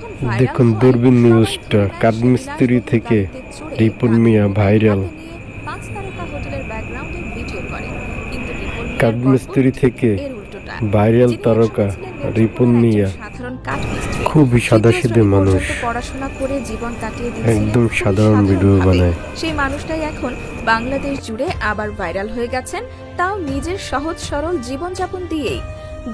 এখন ভাইরাল দেখুন হওয়ায় দূরবীন সবাই নিউজটা ধরে নেয় সে কাঠমিস্ত্রি বিলাসবহুল থেকে গাড়িতে চড়ে রিপন রাতে মিয়া ভাইরাল। হাতে নিয়ে 5 তারকা হোটেলের ব্যাকগ্রাউন্ডে ভিডিও করে। কিন্তু রিপন মিয়ার গল্প কাঠমিস্ত্রি ঠিক থেকে এর উল্টোটা। ভাইরাল যিনি তারকা একসময় ছিলেন রিপন নেত্রকোনার একজন মিয়া সাধারণ কাঠমিস্ত্রি, খুবই তৃতীয় সাদাসিধে শ্রেণী মানুষ, পর্যন্ত পড়াশোনা করে জীবন কাটিয়ে দিয়েছিলেন একদম খুবই সাধারণ ভিডিও সাধারণভাবে। বানায়। সেই মানুষটাই এখন বাংলাদেশ জুড়ে আবার ভাইরাল হয়ে গেছেন, তাও নিজের সহজ সরল জীবনযাপন দিয়েই।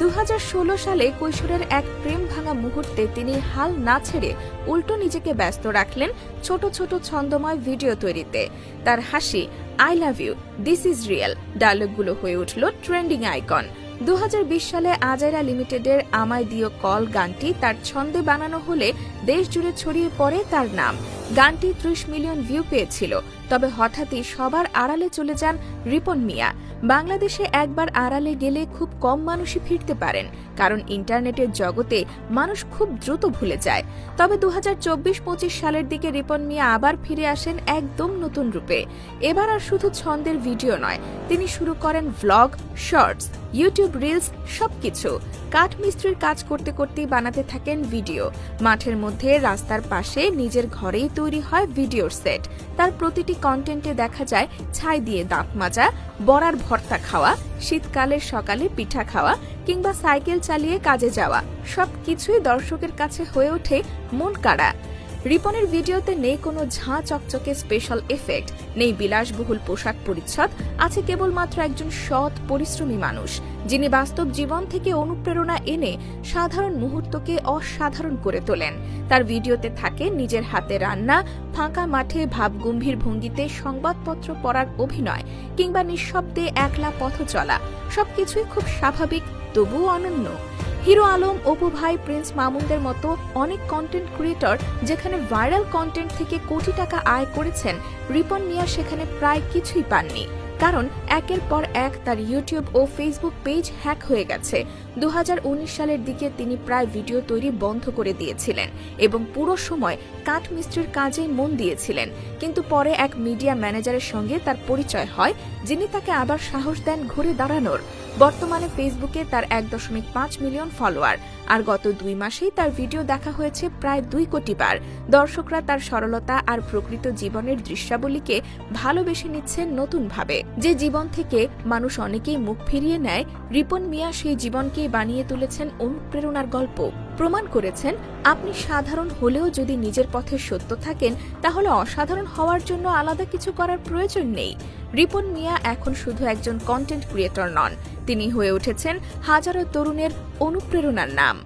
2016 সালে কৈশোরের এক প্রেম ভাঙা মুহূর্তে তিনি হাল না ছেড়ে উল্টো নিজেকে ব্যস্ত রাখলেন ছোট ছোট ছন্দময় ভিডিও তৈরিতে। তার হাসি, I love you, this is real ডায়লগগুলো হয়ে উঠল ট্রেন্ডিং আইকন। 2020 সালে আজাইরা লিমিটেডের আমায় দিও কল গানটি তার ছন্দে বানানো হলে দেশ জুড়ে ছড়িয়ে পড়ে তার নাম। গানটি 30 মিলিয়ন ভিউ পেয়েছিল। তবে হঠাৎই সবার আড়ালে চলে যান রিপন মিয়া। বাংলাদেশে একবার আড়ালে গেলে খুব কম মানুষই ফিরতে পারেন, কারণ ইন্টারনেটের জগতে মানুষ খুব দ্রুত ভুলে যায়। তবে 2024-25 সালের দিকে রিপন মিয়া আবার ফিরে আসেন একদম নতুন রূপে। এবার আর শুধু ছন্দের ভিডিও নয়, তিনি শুরু করেন ভ্লগ, শর্টস, ইউটিউব রিলস, সবকিছু। কাঠমিস্ত্রির কাজ করতে করতেই বানাতে থাকেন ভিডিও। মাঠের মধ্যে, রাস্তার পাশে, নিজের ঘরেই তৈরি হয় ভিডিওর সেট। তার প্রতিটি কন্টেন্টে দেখা যায় ছাই দিয়ে দাঁত মাজা, বড়ার ভর্তা খাওয়া, শীতকালের সকালে পিঠা খাওয়া কিংবা সাইকেল চালিয়ে কাজে যাওয়া, সবকিছুই দর্শকের কাছে হয়ে ওঠে মন কাড়া। রিপনের ভিডিওতে নেই কোনো ঝাঁ চকচকে স্পেশাল এফেক্ট, নেই বিলাসবহুল পোশাক পরিচ্ছদ, আছে কেবলমাত্র একজন সৎ পরিশ্রমী মানুষ, যিনি বাস্তব জীবন থেকে অনুপ্রেরণা এনে সাধারণ মুহূর্তকে অসাধারণ করে তোলেন। তার ভিডিওতে থাকে নিজের হাতে রান্না, ফাঁকা মাঠে ভাবগম্ভীর ভঙ্গিতে সংবাদপত্র পড়ার অভিনয় কিংবা নিঃশব্দে একলা পথ চলা, সবকিছুই খুব স্বাভাবিক তবুও অনন্য। হিরো আলম, অপু ভাই, প্রিন্স মামুনদের মতো অনেক কন্টেন্ট ক্রিয়েটর যেখানে ভাইরাল কন্টেন্ট থেকে কোটি টাকা আয় করেছেন, রিপন মিয়া সেখানে প্রায় কিছুই পাননি। কারণ একের পর এক তার ইউটিউব ও ফেসবুক পেজ হ্যাক হয়ে গেছে। 2019 সালের দিকে তিনি প্রায় ভিডিও তৈরি বন্ধ করে দিয়েছিলেন এবং পুরো সময় কাঠমিস্ত্রির কাজে মন দিয়েছিলেন। কিন্তু পরে এক মিডিয়া ম্যানেজারের সঙ্গে তার পরিচয় হয়, যিনি তাকে আবার সাহস দেন ঘুরে দাঁড়ানোর। বর্তমানে ফেসবুকে তার 1.5 মিলিয়ন ফলোয়ার, আর গত 2 মাসেই তার ভিডিও দেখা হয়েছে প্রায় 2 কোটি বার। দর্শকরা তার সরলতা আর প্রকৃত জীবনের দৃশ্যাবলীকে ভালোবেসে নিচ্ছেন নতুনভাবে। যে জীবন থেকে মানুষ অনেকেই মুখ ফিরিয়ে নেয়, রিপন মিয়া সেই জীবনকেই বানিয়ে তুলেছেন অনুপ্রেরণার গল্প। প্রমাণ করেছেন, আপনি সাধারণ হলেও যদি নিজের পথে সত্য থাকেন, তাহলে অসাধারণ হওয়ার জন্য আলাদা কিছু করার প্রয়োজন নেই। রিপন মিয়া এখন শুধু একজন কন্টেন্ট ক্রিয়েটর নন, তিনি হয়ে উঠেছেন হাজারো তরুণের অনুপ্রেরণার নাম।